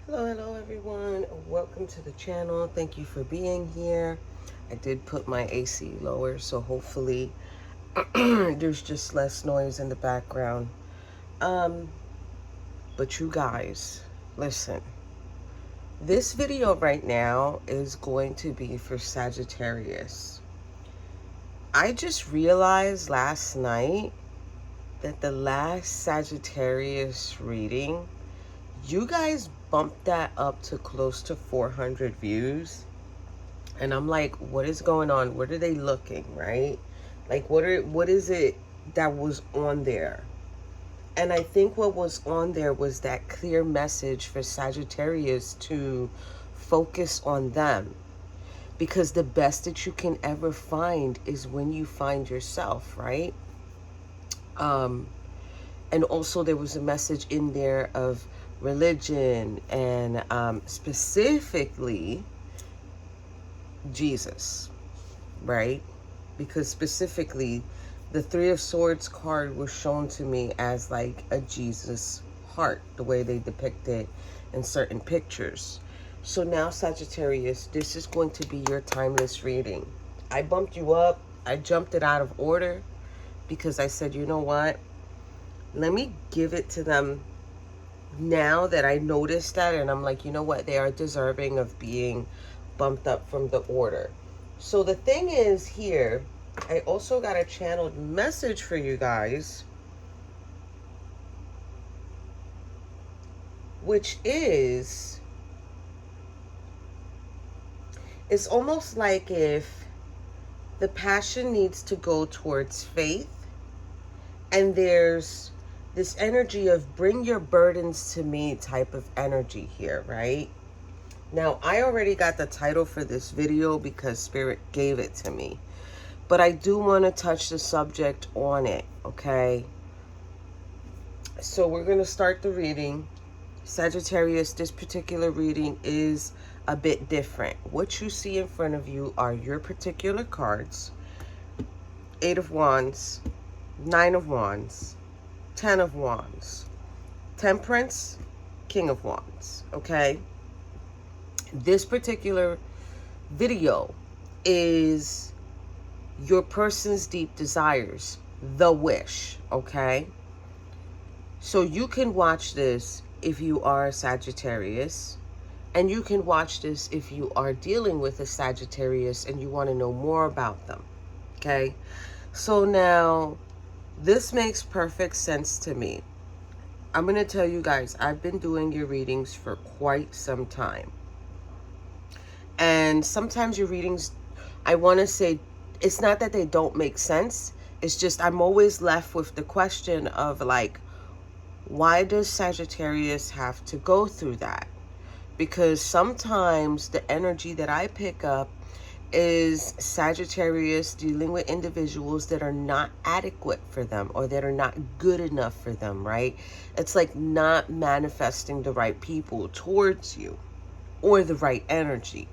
Hello everyone. Welcome to the channel. Thank you for being here. I did put my AC lower, so hopefully there's just less noise in the background. Um, but you guys, listen. This video right now is going to be for Sagittarius. I just realized last night that the last Sagittarius reading, you guys bumped that up to close to 400 views. And I'm like, what is going on? What are they looking, right? Like, what is it that was on there? And I think what was on there was that clear message for Sagittarius to focus on them. Because the best that you can ever find is when you find yourself, right? And also there was a message in there of religion and specifically Jesus, right? Because specifically the Three of Swords card was shown to me as like a Jesus heart, the way they depict it in certain pictures. So now, Sagittarius, this is going to be your timeless reading. I bumped you up. I jumped it out of order because I said, you know what? Let me give it to them now that I noticed that. And I'm like, you know what? They are deserving of being bumped up from the order. So the thing is here, I also got a channeled message for you guys, which is, it's almost like if the passion needs to go towards faith, and there's this energy of bring your burdens to me type of energy here, right? Now, I already got the title for this video because Spirit gave it to me. But I do want to touch the subject on it, okay? So we're going to start the reading. Sagittarius, this particular reading is a bit different. What you see in front of you are your particular cards. 8 of Wands, 9 of Wands, 10 of Wands, Temperance, King of Wands, okay? This particular video is your person's deep desires, the wish, okay? So you can watch this if you are a Sagittarius, and you can watch this if you are dealing with a Sagittarius and you want to know more about them, okay? So now, this makes perfect sense to me. I'm going to tell you guys, I've been doing your readings for quite some time. And sometimes your readings, I want to say, it's not that they don't make sense. It's just I'm always left with the question of like, why does Sagittarius have to go through that? Because sometimes the energy that I pick up is Sagittarius dealing with individuals that are not adequate for them or that are not good enough for them, right? It's like not manifesting the right people towards you or the right energy.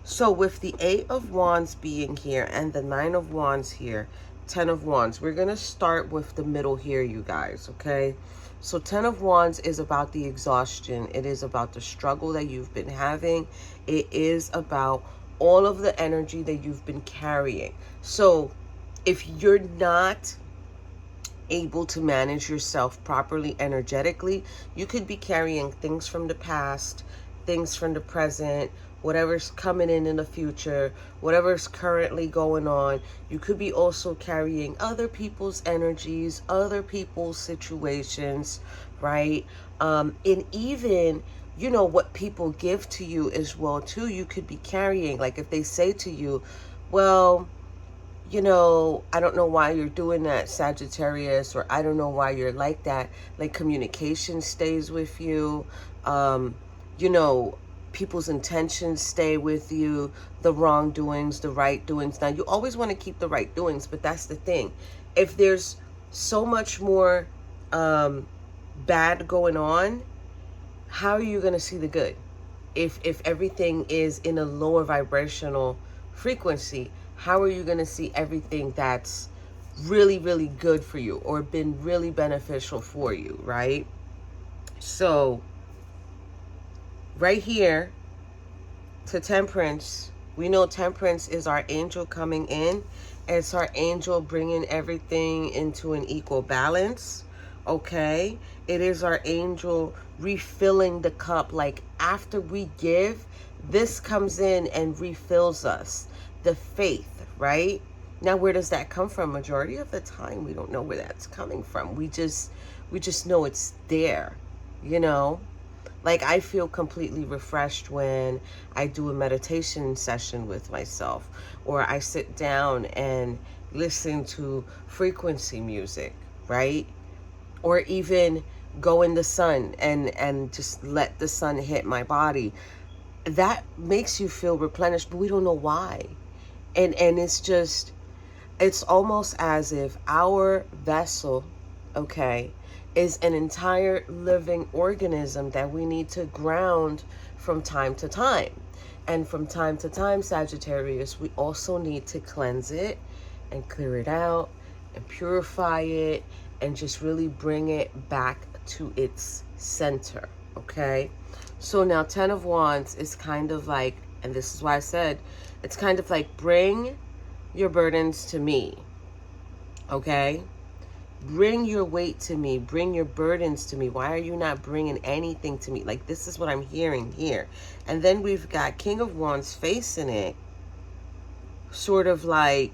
So with the 8 of Wands being here and the 9 of Wands here, 10 of Wands, we're going to start with the middle here, you guys, okay? So 10 of Wands is about the exhaustion. It is about the struggle that you've been having. It is about all of the energy that you've been carrying. So if you're not able to manage yourself properly energetically, you could be carrying things from the past, things from the present, whatever's coming in the future, whatever's currently going on. You could be also carrying other people's energies, other people's situations, right? And even, you know, what people give to you as well too, you could be carrying. Like if they say to you, well, you know, I don't know why you're doing that, Sagittarius, or I don't know why you're like that. Like communication stays with you. You know, people's intentions stay with you, the wrongdoings, the right doings. Now, you always want to keep the right doings, but that's the thing. If there's so much more bad going on, how are you going to see the good? If everything is in a lower vibrational frequency, how are you going to see everything that's really, really good for you or been really beneficial for you, right? So right here to Temperance. We know Temperance is our angel coming in. It's our angel bringing everything into an equal balance. Okay? It is our angel refilling the cup. Like after we give, this comes in and refills us. The faith, right? Now, where does that come from? Majority of the time, we don't know where that's coming from. We just know it's there, you know? Like I feel completely refreshed when I do a meditation session with myself, or I sit down and listen to frequency music, right? Or even go in the sun and just let the sun hit my body. That makes you feel replenished, but we don't know why. And it's almost as if our vessel, okay, is an entire living organism that we need to ground from time to time. And from time to time, Sagittarius, we also need to cleanse it and clear it out and purify it and just really bring it back to its center, okay? So now 10 of Wands is kind of like, and this is why I said, it's kind of like bring your burdens to me, okay? Bring your weight to me. Bring your burdens to me. Why are you not bringing anything to me? Like, this is what I'm hearing here. And then we've got King of Wands facing it. Sort of like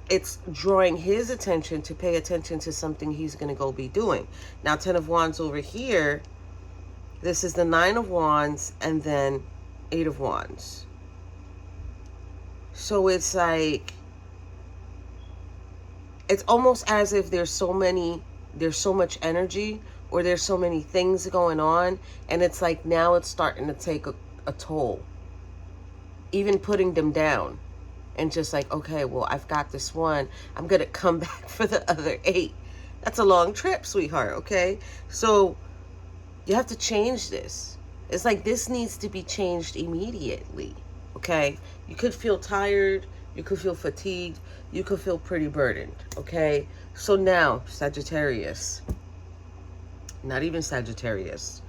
it's drawing his attention to pay attention to something he's going to go be doing. Now, 10 of Wands over here. This is the 9 of Wands and then 8 of Wands. So it's like, it's almost as if there's so much energy, or there's so many things going on, and it's like now it's starting to take a toll. Even putting them down and just like, okay, well, I've got this one. I'm going to come back for the other 8. That's a long trip, sweetheart, okay? So you have to change this. It's like this needs to be changed immediately, okay? You could feel tired. You could feel fatigued. You could feel pretty burdened, okay? So now, Sagittarius, not even Sagittarius,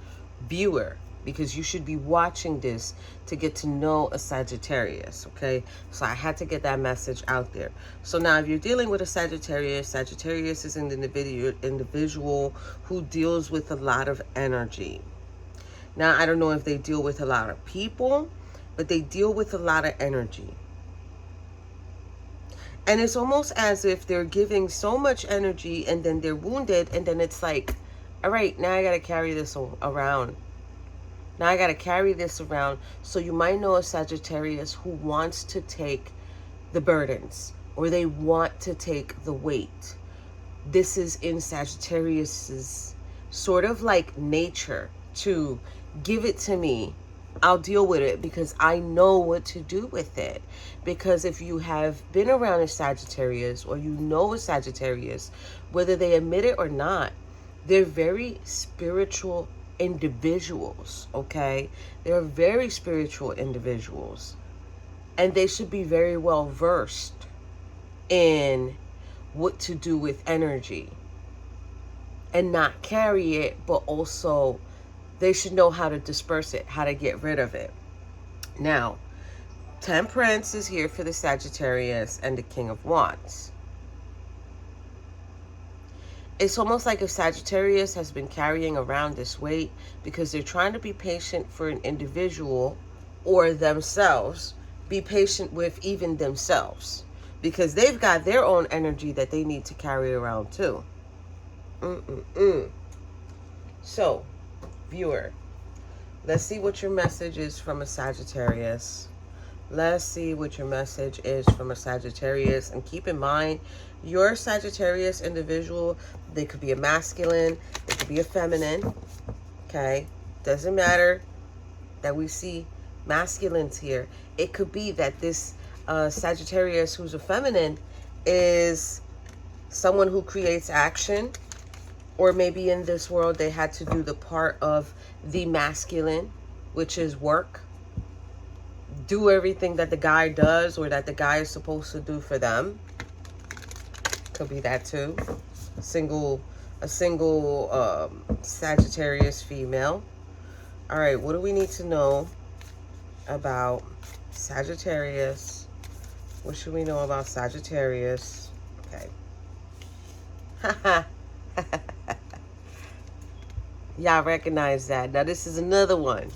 viewer, because you should be watching this to get to know a Sagittarius, okay? So I had to get that message out there. So now if you're dealing with a Sagittarius, Sagittarius is an individual who deals with a lot of energy. Now, I don't know if they deal with a lot of people, but they deal with a lot of energy. And it's almost as if they're giving so much energy and then they're wounded, and then it's like, all right, now I got to carry this around. Now I got to carry this around. So you might know a Sagittarius who wants to take the burdens, or they want to take the weight. This is in Sagittarius's sort of like nature to give it to me. I'll deal with it because I know what to do with it. Because if you have been around a Sagittarius, or you know a Sagittarius, whether they admit it or not, they're very spiritual individuals, okay? They're very spiritual individuals. And they should be very well versed in what to do with energy. And not carry it, but also they should know how to disperse it, how to get rid of it. Now, Temperance is here for the Sagittarius and the King of Wands. It's almost like if Sagittarius has been carrying around this weight because they're trying to be patient for an individual or themselves, be patient with even themselves, because they've got their own energy that they need to carry around too. So, viewer, let's see what your message is from a Sagittarius. Let's see what your message is from a Sagittarius. And keep in mind, your Sagittarius individual, they could be a masculine, they could be a feminine, okay? Doesn't matter that we see masculines here. It could be that this Sagittarius who's a feminine is someone who creates action, or maybe in this world they had to do the part of the masculine, which is work. Do everything that the guy does, or that the guy is supposed to do for them. Could be that too. A single Sagittarius female. All right, what do we need to know about Sagittarius? What should we know about Sagittarius? Okay. Y'all recognize that. Now this is another one.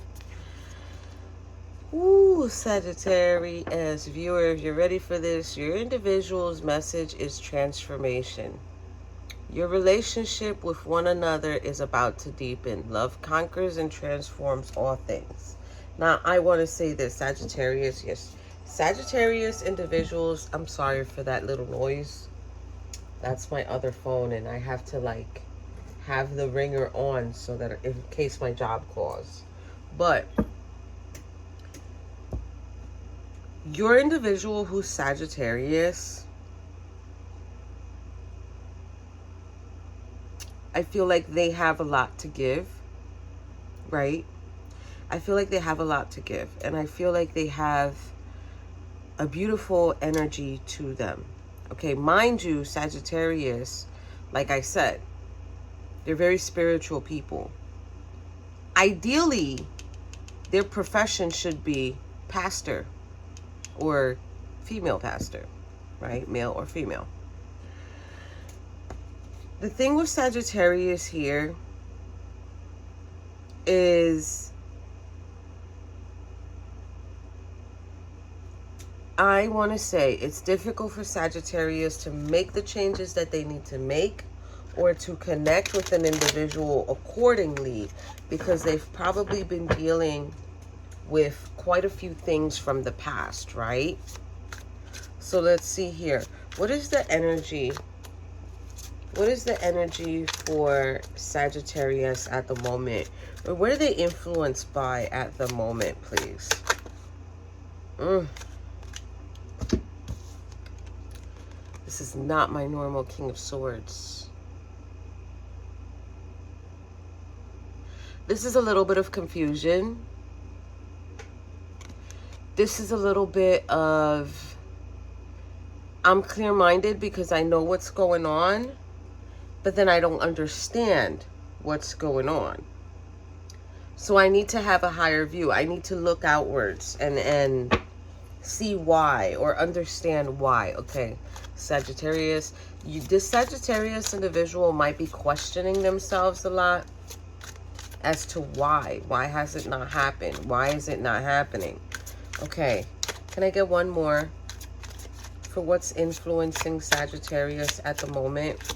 Ooh, Sagittarius viewer, if you're ready for this, your individual's message is transformation. Your relationship with one another is about to deepen. Love conquers and transforms all things. Now, I want to say this, Sagittarius, yes. Sagittarius individuals, I'm sorry for that little noise. That's my other phone, and I have to, like, have the ringer on so that in case my job calls. But your individual who's Sagittarius, I feel like they have a lot to give, right? I feel like they have a lot to give. And I feel like they have a beautiful energy to them. Okay, mind you, Sagittarius, like I said, they're very spiritual people. Ideally, their profession should be pastor or female pastor, right? Male or female. The thing with Sagittarius here is I want to say it's difficult for Sagittarius to make the changes that they need to make or to connect with an individual accordingly because they've probably been dealing with quite a few things from the past, right? So let's see here. What is the energy? What is the energy for Sagittarius at the moment? Or what are they influenced by at the moment, please? This is not my normal King of Swords. This is a little bit of confusion. This is a little bit of, I'm clear-minded because I know what's going on, but then I don't understand what's going on. So I need to have a higher view. I need to look outwards and see why or understand why. Okay, Sagittarius, this Sagittarius individual might be questioning themselves a lot as to why. Why has it not happened? Why is it not happening? Okay, can I get one more for what's influencing Sagittarius at the moment?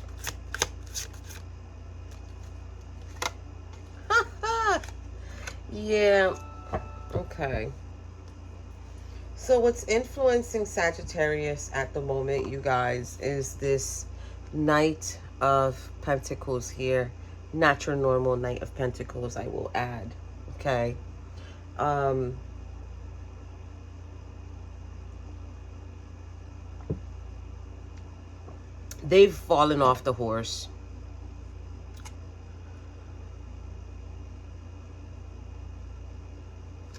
Yeah, okay. So what's influencing Sagittarius at the moment, you guys, is this Knight of Pentacles here. Not your normal Knight of Pentacles, I will add. Okay. They've fallen off the horse.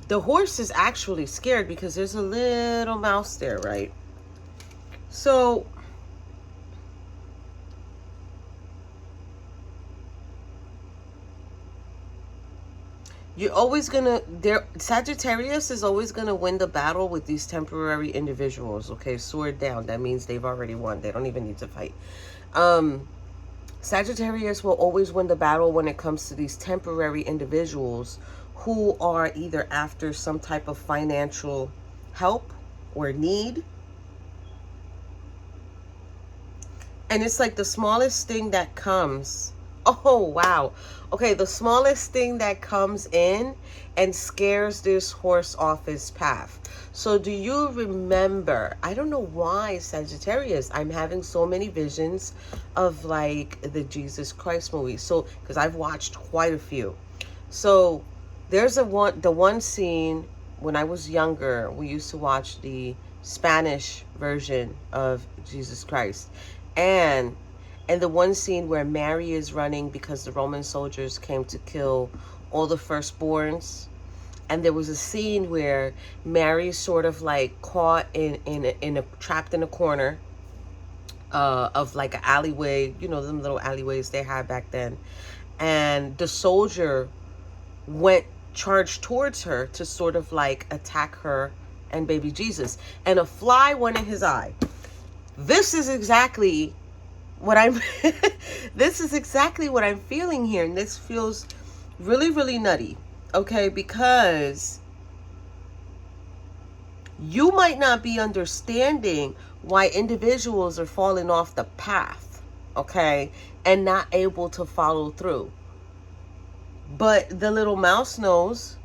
The horse is actually scared because there's a little mouse there, right? So you're always gonna, Sagittarius is always gonna win the battle with these temporary individuals. Okay, sword down. That means they've already won. They don't even need to fight. Sagittarius will always win the battle when it comes to these temporary individuals who are either after some type of financial help or need. And it's like the smallest thing that comes. Oh, wow. Okay, the smallest thing that comes in and scares this horse off his path. So do you remember, I don't know why, Sagittarius, I'm having so many visions of like the Jesus Christ movie. So, because I've watched quite a few. So there's the one scene when I was younger, we used to watch the Spanish version of Jesus Christ. And the one scene where Mary is running because the Roman soldiers came to kill all the firstborns. And there was a scene where Mary's sort of like caught trapped in a corner of like an alleyway, you know, them little alleyways they had back then. And the soldier went charge towards her to sort of like attack her and baby Jesus. And a fly went in his eye. This is exactly what I'm this is exactly what I'm feeling here. And this feels really, really nutty. Okay, because you might not be understanding why individuals are falling off the path, okay, and not able to follow through. But the little mouse knows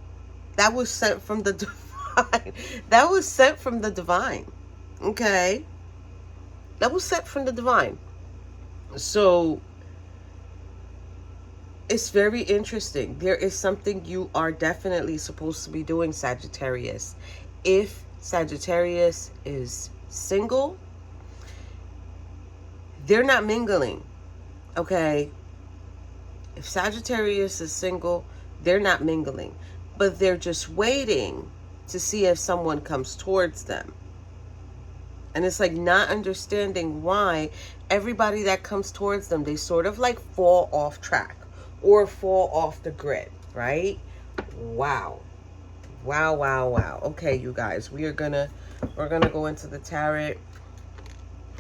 that was sent from the divine. That was sent from the divine, okay? That was sent from the divine. So it's very interesting. There is something you are definitely supposed to be doing, Sagittarius. If Sagittarius is single, they're not mingling, okay? If Sagittarius is single, they're not mingling, but they're just waiting to see if someone comes towards them. And it's like not understanding why everybody that comes towards them, they sort of like fall off track or fall off the grid, right? Wow. Wow, wow, wow. Okay, you guys, we're gonna go into the tarot.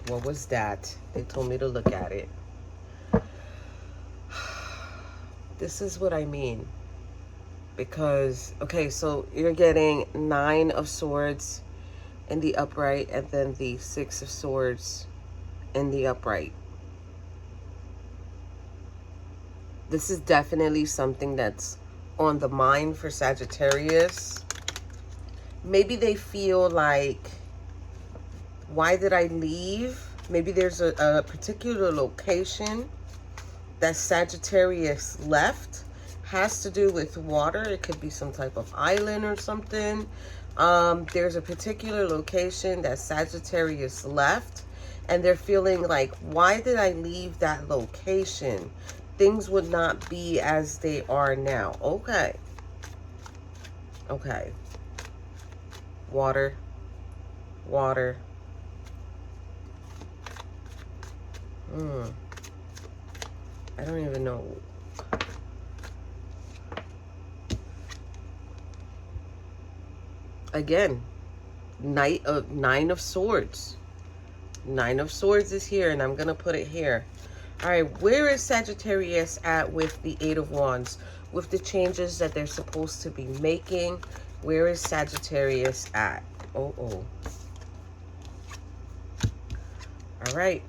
What was that? They told me to look at it. This is what I mean. Because, okay, so you're getting 9 of Swords in the upright and then the 6 of Swords in the upright. This is definitely something that's on the mind for Sagittarius. Maybe they feel like, why did I leave? Maybe there's a particular location that Sagittarius left. Has to do with water. It could be some type of island or something. There's a particular location that Sagittarius left, and they're feeling like, why did I leave that location? Things would not be as they are now. Okay. Okay. Water. Water. I don't even know. Again, 9 of Swords. 9 of Swords is here, and I'm going to put it here. All right, where is Sagittarius at with the 8 of Wands? With the changes that they're supposed to be making, where is Sagittarius at? Oh. All right.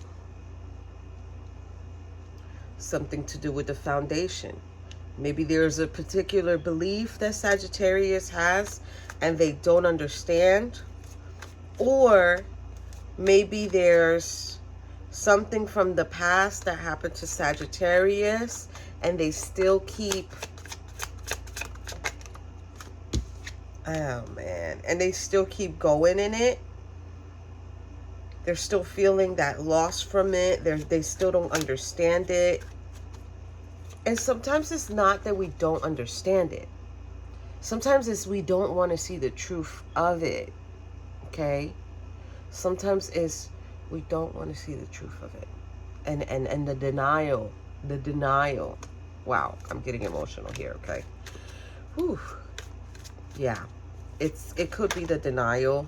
Something to do with the foundation. Maybe there's a particular belief that Sagittarius has and they don't understand. Or maybe there's something from the past that happened to Sagittarius and they still keep, oh man, and they still keep going in it. They're still feeling that loss from it. They still don't understand it. And sometimes it's not that we don't understand it. Sometimes it's we don't want to see the truth of it. Okay? Sometimes it's we don't want to see the truth of it. And the denial. The denial. Wow, I'm getting emotional here, okay? Whew. Yeah. It could be the denial.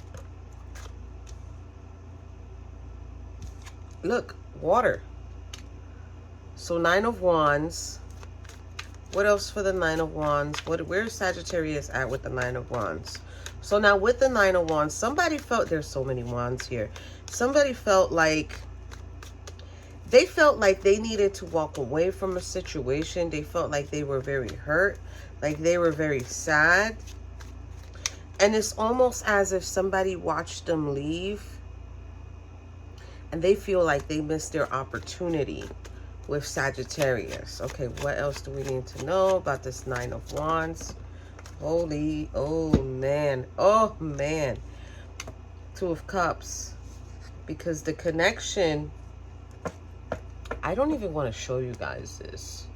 Look, water. So 9 of Wands. What else for the 9 of Wands? Where's Sagittarius at with the 9 of Wands? So now with the 9 of Wands, somebody felt, there's so many wands here. Somebody felt like, they felt like they needed to walk away from a situation. They felt like they were very hurt, like they were very sad. And it's almost as if somebody watched them leave and they feel like they missed their opportunity with Sagittarius. Okay, what else do we need to know about this 9 of Wands? Holy, oh man, 2 of Cups. Because the connection, I don't even want to show you guys this.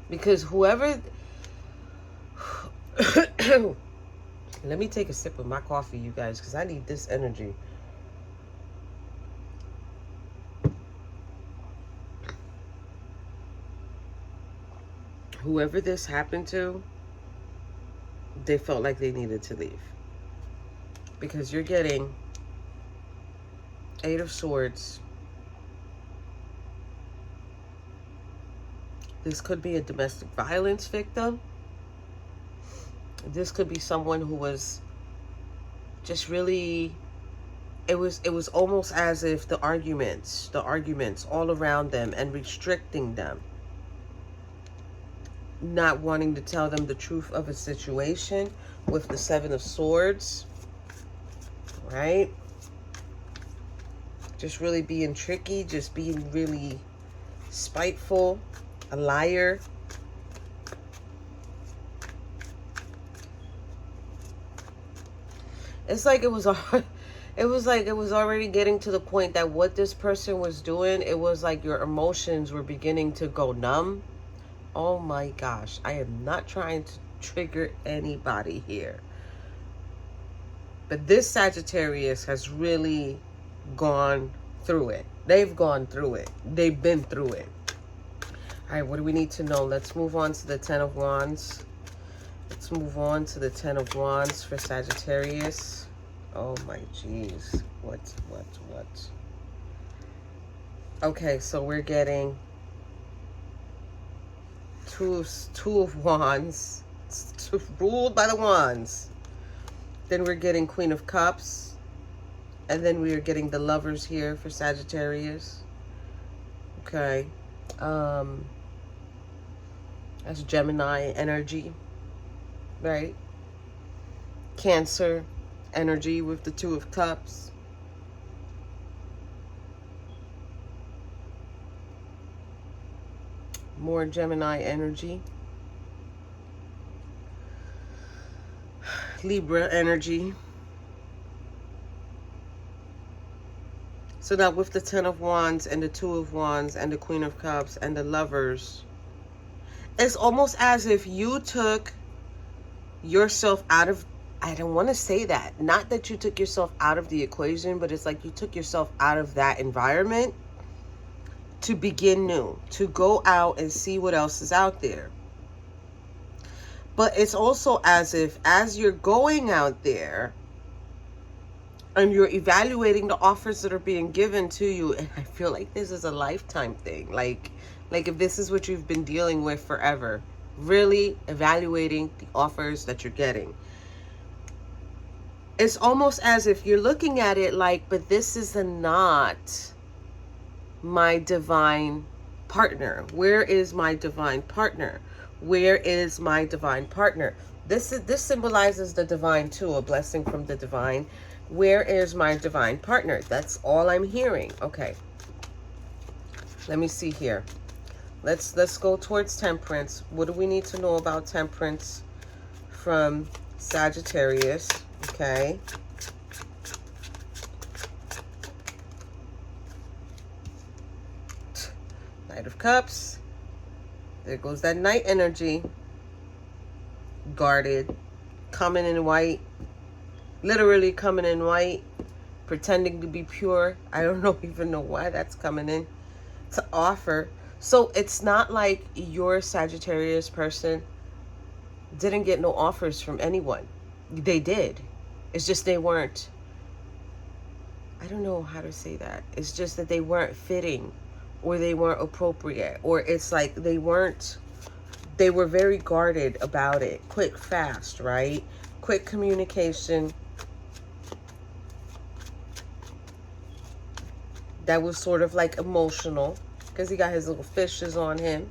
Because whoever, let me take a sip of my coffee, you guys, because I need this energy. Whoever this happened to, they felt like they needed to leave. Because you're getting 8 of Swords. This could be a domestic violence victim. This could be someone who was just really, it was almost as if the arguments all around them and restricting them, not wanting to tell them the truth of a situation with the 7 of Swords, right? Just really being tricky, just being really spiteful, a liar. It's like it was already getting to the point that what this person was doing, it was like your emotions were beginning to go numb. Oh my gosh, I am not trying to trigger anybody here. But this Sagittarius has really gone through it. They've gone through it. They've been through it. All right, what do we need to know? Let's move on to the 10 of Wands. Let's move on to the 10 of Wands for Sagittarius. Oh my jeez. What? Okay, so we're getting two of Wands. It's ruled by the Wands. Then we're getting Queen of Cups. And then we are getting the Lovers here for Sagittarius. Okay. That's Gemini energy, right? Cancer energy with the 2 of Cups. More Gemini energy. Libra energy. So now with the 10 of Wands and the 2 of Wands and the Queen of Cups and the Lovers, it's almost as if you took yourself out of, I don't want to say that. Not that you took yourself out of the equation, but it's like you took yourself out of that environment to begin new, to go out and see what else is out there. But it's also as if as you're going out there and you're evaluating the offers that are being given to you, and I feel like this is a lifetime thing. Like if this is what you've been dealing with forever, really evaluating the offers that you're getting. It's almost as if you're looking at it like, but this is not my divine partner. Where is my divine partner? Where is my divine partner? This symbolizes the divine too, a blessing from the divine. Where is my divine partner? That's all I'm hearing. Okay. Let me see here. Let's go towards Temperance. What do we need to know about Temperance from Sagittarius? Okay. Knight of Cups. There goes that Knight energy. Guarded. Coming in white. Literally coming in white. Pretending to be pure. I don't even know why that's coming in. To offer. So it's not like your Sagittarius person didn't get no offers from anyone. They did. It's just they weren't, I don't know how to say that. It's just that they weren't fitting, or they weren't appropriate, or it's like they were very guarded about it. Quick, fast, right? Quick communication. That was sort of like emotional, because he got his little fishes on him.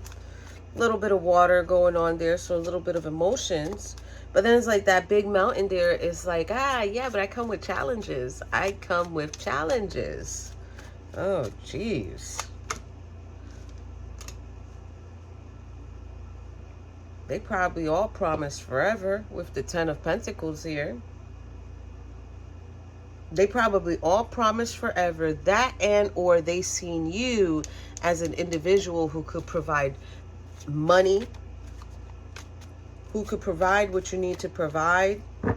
A little bit of water going on there, so a little bit of emotions. But then it's like that big mountain there is like, yeah, but I come with challenges. I come with challenges. Oh, jeez. They probably all promised forever with the 10 of Pentacles here. They probably all promised forever that, and or they seen you as an individual who could provide money, who could provide what you need to provide. All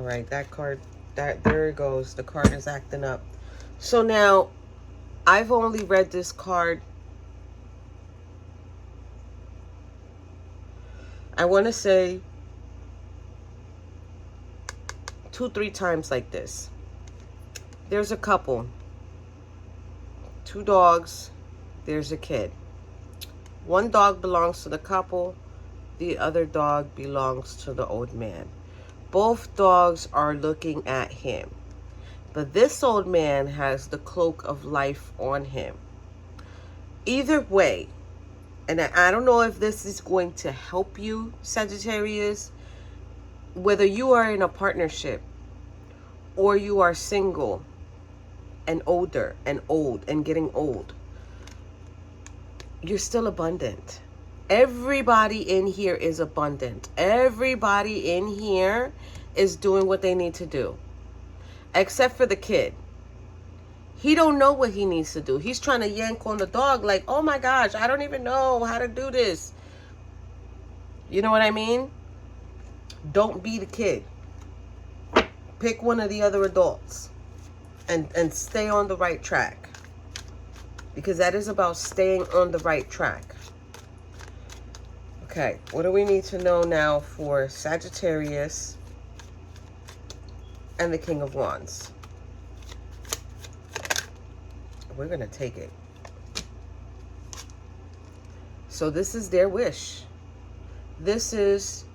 right, that card, there it goes. The card is acting up. So now, I've only read this card. I want to say 2-3 times like this. There's a couple, 2 dogs, there's a kid. One dog belongs to the couple, the other dog belongs to the old man. Both dogs are looking at him, but this old man has the cloak of life on him. Either way, and I don't know if this is going to help you, Sagittarius, whether you are in a partnership or you are single and older and old and getting old, you're still abundant. Everybody in here is abundant. Everybody in here is doing what they need to do, except for the kid. He don't know what he needs to do. He's trying to yank on the dog like, oh my gosh, I don't even know how to do this. You know what I mean? Don't be the kid. Pick one of the other adults and stay on the right track. Because that is about staying on the right track. Okay, what do we need to know now for Sagittarius and the King of Wands? We're going to take it. So this is their wish. This is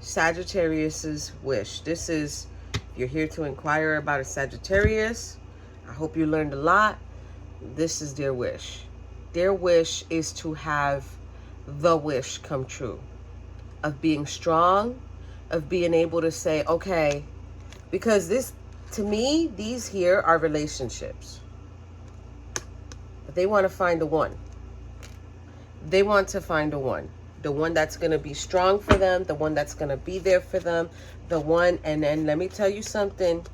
Sagittarius's wish. This is, if you're here to inquire about a Sagittarius, I hope you learned a lot. This is their wish. Their wish is to have the wish come true. Of being strong, of being able to say, okay, because this, to me, these here are relationships. But they want to find the one. They want to find the one. The one that's going to be strong for them. The one that's going to be there for them. The one, and then let me tell you something.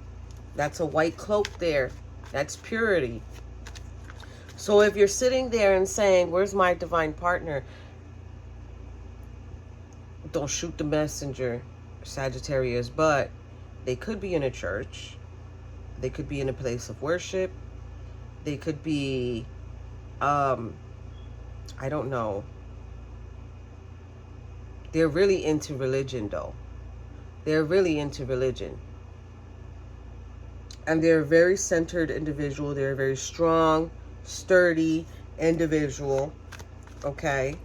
That's a white cloak there. That's purity. So if you're sitting there and saying, where's my divine partner? Don't shoot the messenger, Sagittarius. But they could be in a church. They could be in a place of worship. They could be, I don't know. They're really into religion, though. They're really into religion. And they're a very centered individual. They're a very strong, sturdy individual. Okay?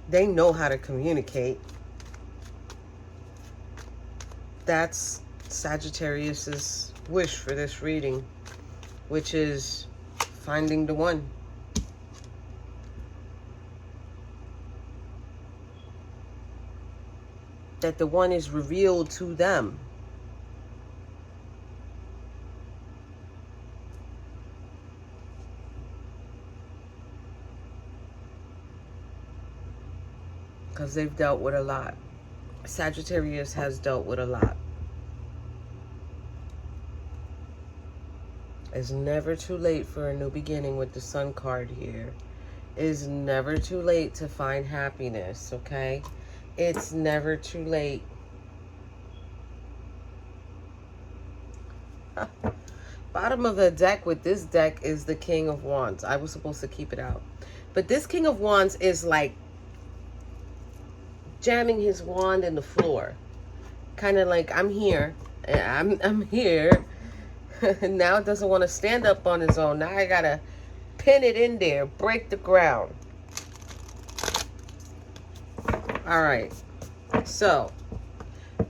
They know how to communicate. That's Sagittarius's wish for this reading, which is finding the one. That the one is revealed to them. Because they've dealt with a lot. Sagittarius has dealt with a lot. It's never too late for a new beginning with the Sun card here. It's never too late to find happiness, okay? It's never too late. Bottom of the deck with this deck is the King of Wands. I was supposed to keep it out. But this King of Wands is like jamming his wand in the floor. Kind of like, I'm here. I'm here. Now it doesn't want to stand up on its own. Now I got to pin it in there. Break the ground. All right. So,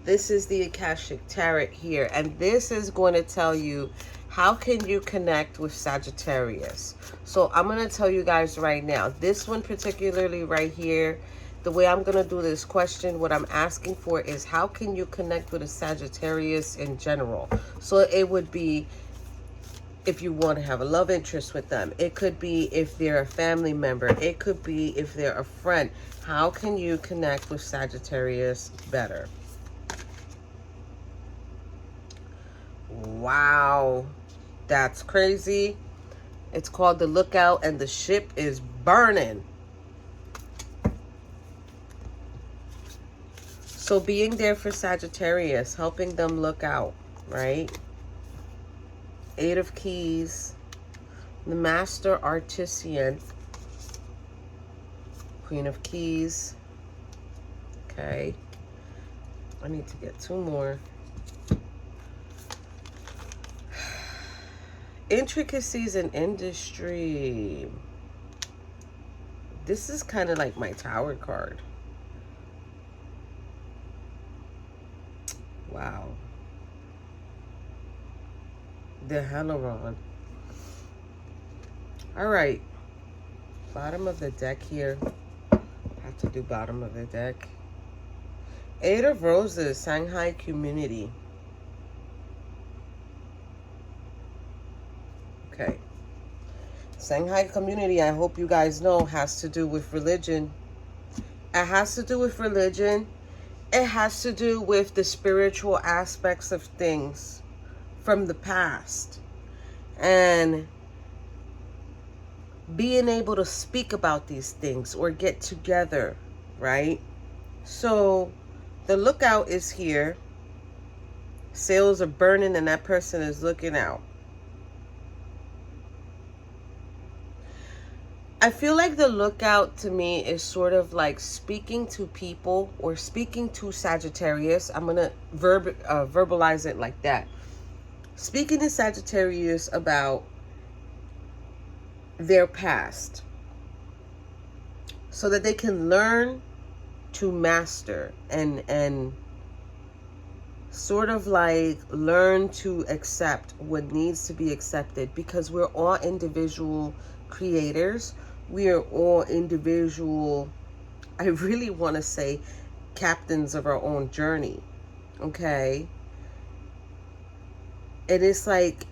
this is the Akashic Tarot here. And this is going to tell you how can you connect with Sagittarius. So, I'm going to tell you guys right now. This one particularly right here. The way I'm going to do this question, what I'm asking for is how can you connect with a Sagittarius in general? So it would be if you want to have a love interest with them. It could be if they're a family member. It could be if they're a friend. How can you connect with Sagittarius better? Wow, that's crazy. It's called the Lookout and the ship is burning. So being there for Sagittarius, helping them look out, right? 8 of Keys, the Master Artisan, Queen of Keys, Okay. I need to get 2 more. Intricacies in industry. This is kind of like my Tower card. Wow. The Helaron. All right. Bottom of the deck here. Have to do bottom of the deck. 8 of Roses, Shanghai community. Okay. Shanghai community, I hope you guys know, has to do with religion. It has to do with religion. It has to do with the spiritual aspects of things from the past. And being able to speak about these things or get together, right? So the lookout is here. Sails are burning and that person is looking out. I feel like the lookout to me is sort of like speaking to people or speaking to Sagittarius. I'm going to verbalize it like that. Speaking to Sagittarius about their past so that they can learn to master and sort of like learn to accept what needs to be accepted, because we're all individual creators. We are all individual, I really want to say, captains of our own journey. Okay? It is like,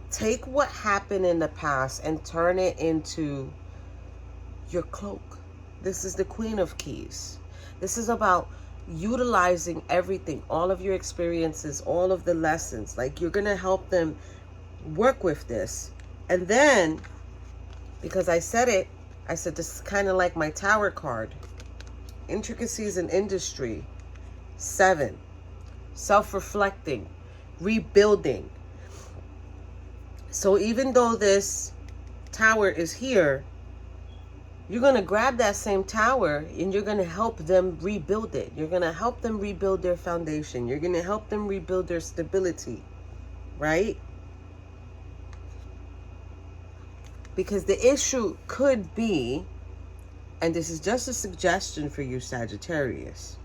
take what happened in the past and turn it into your cloak. This is the Queen of Keys. This is about utilizing everything, all of your experiences, all of the lessons. Like, you're going to help them work with this. And then, because I said this is kind of like my Tower card. Intricacies in industry. 7. Self-reflecting. Rebuilding. So even though this Tower is here, you're going to grab that same Tower and you're going to help them rebuild it. You're going to help them rebuild their foundation. You're going to help them rebuild their stability, right? Because the issue could be, and this is just a suggestion for you, Sagittarius,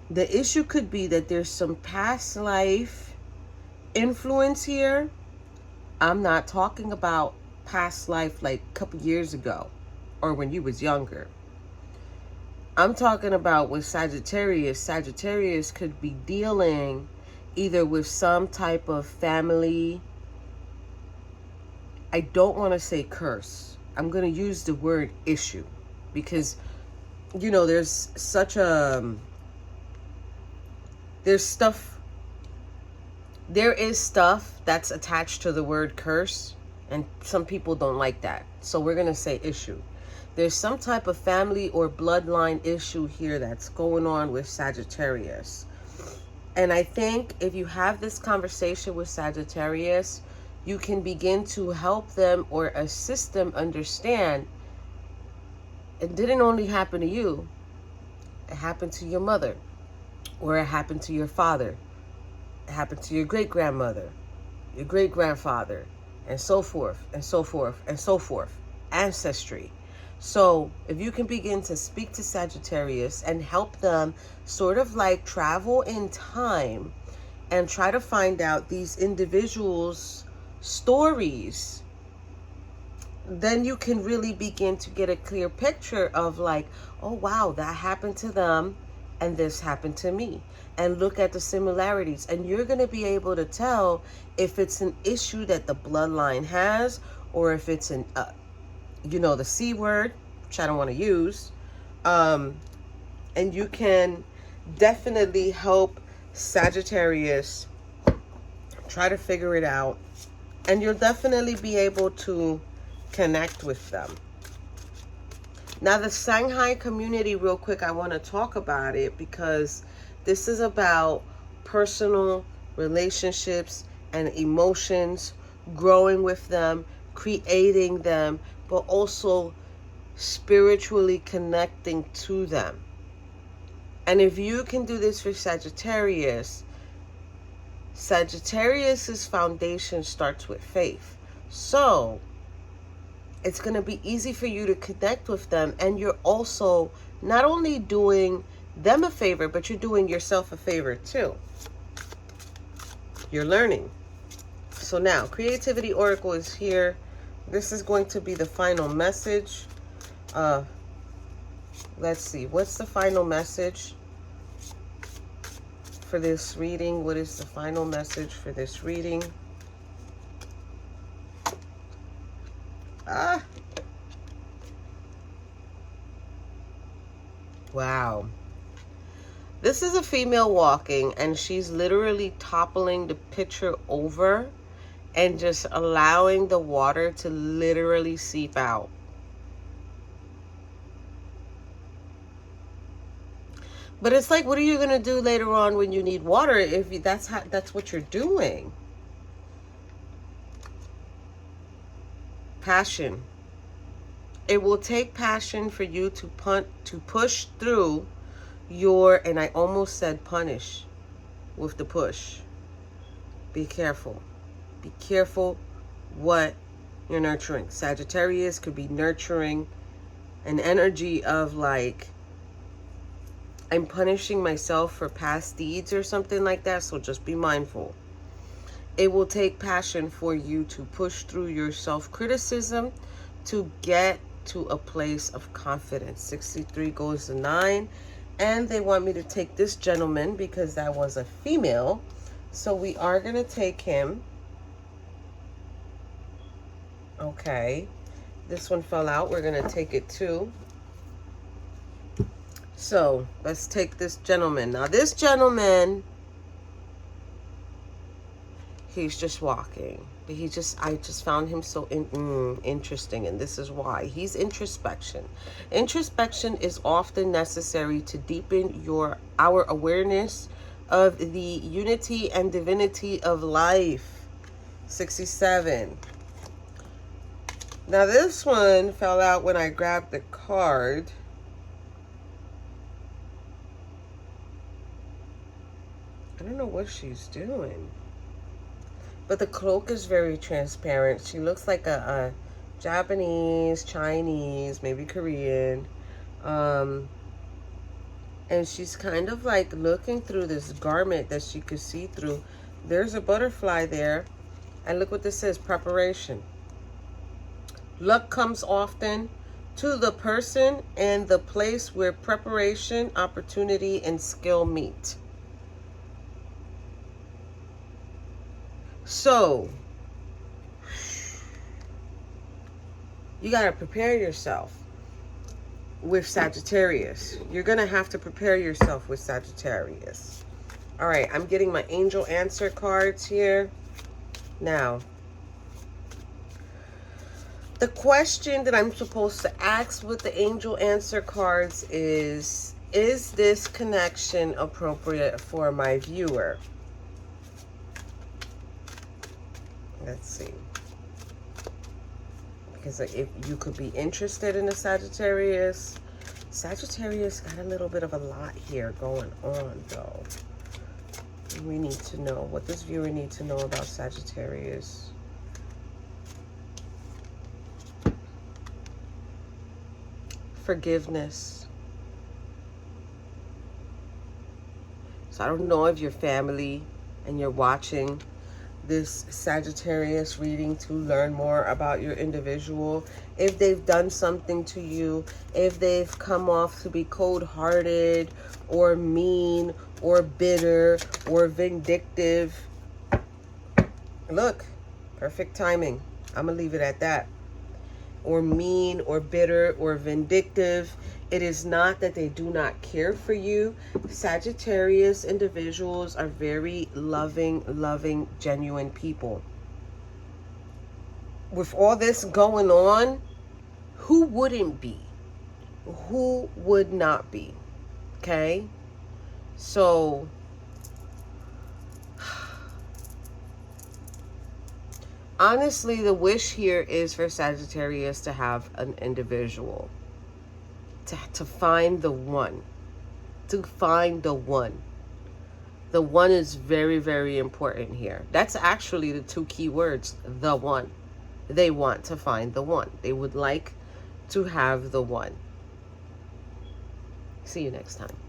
the issue could be that there's some past life influence here. I'm not talking about past life like a couple years ago or when you was younger. I'm talking about with Sagittarius. Sagittarius could be dealing either with some type of family, I don't want to say curse. I'm going to use the word issue because, you know, there's such a, there is stuff that's attached to the word curse, and some people don't like that. So we're going to say issue. There's some type of family or bloodline issue here that's going on with Sagittarius. And I think if you have this conversation with Sagittarius, you can begin to help them or assist them understand it didn't only happen to you. It happened to your mother, or it happened to your father. It happened to your great-grandmother, your great-grandfather, and so forth, and so forth, and so forth. Ancestry. So if you can begin to speak to Sagittarius and help them sort of like travel in time and try to find out these individuals' stories, then you can really begin to get a clear picture of like, oh wow, that happened to them and this happened to me, and look at the similarities, and you're going to be able to tell if it's an issue that the bloodline has, or if it's an you know, the C word, which I don't want to use, and you can definitely help Sagittarius try to figure it out, and you'll definitely be able to connect with them. Now, the Shanghai community, real quick, I want to talk about it because this is about personal relationships and emotions, growing with them, creating them, but also spiritually connecting to them. And if you can do this for Sagittarius, Sagittarius's foundation starts with faith. So it's going to be easy for you to connect with them. And you're also not only doing them a favor, but you're doing yourself a favor too. You're learning. So now, Creativity Oracle is here. This is going to be the final message. Let's see. What's the final message for this reading? What is the final message for this reading? Wow. This is a female walking, and she's literally toppling the picture over and just allowing the water to literally seep out. But it's like, what are you going to do later on when you need water if that's what you're doing? Passion. It will take passion for you to push through your, and I almost said punish with the push. Be careful. Be careful what you're nurturing. Sagittarius could be nurturing an energy of like, I'm punishing myself for past deeds or something like that, so just be mindful. It will take passion for you to push through your self-criticism to get to a place of confidence. 63 goes to 9. And they want me to take this gentleman because that was a female. So we are going to take him. Okay. This one fell out. We're going to take it too. So let's take this gentleman. Now this gentleman, he's just walking. But I just found him so interesting, and this is why. He's introspection. Introspection is often necessary to deepen our awareness of the unity and divinity of life. 67. Now this one fell out when I grabbed the card. I don't know what she's doing. But the cloak is very transparent. She looks like a Japanese, Chinese, maybe Korean. And she's kind of like looking through this garment that she could see through. There's a butterfly there. And look what this says, preparation. Luck comes often to the person and the place where preparation, opportunity, and skill meet. So, you got to prepare yourself with Sagittarius. You're going to have to prepare yourself with Sagittarius. All right, I'm getting my angel answer cards here. Now, the question that I'm supposed to ask with the angel answer cards is this connection appropriate for my viewer? Let's see. Because if you could be interested in a Sagittarius. Sagittarius got a little bit of a lot here going on, though. We need to know. What does viewer need to know about Sagittarius? Forgiveness. So I don't know if you're family and you're watching this Sagittarius reading to learn more about your individual. If they've done something to you, if they've come off to be cold-hearted or mean or bitter or vindictive. Look, perfect timing. I'm gonna leave it at that. Or mean or bitter or vindictive. It is not that they do not care for you. Sagittarius individuals are very loving, genuine people. With all this going on, who wouldn't be? Who would not be? Okay? So, honestly, the wish here is for Sagittarius to have an individual. To find the one. to find the one. The one is very, very important here. That's actually the two key words, the one. They want to find the one. They would like to have the one. See you next time.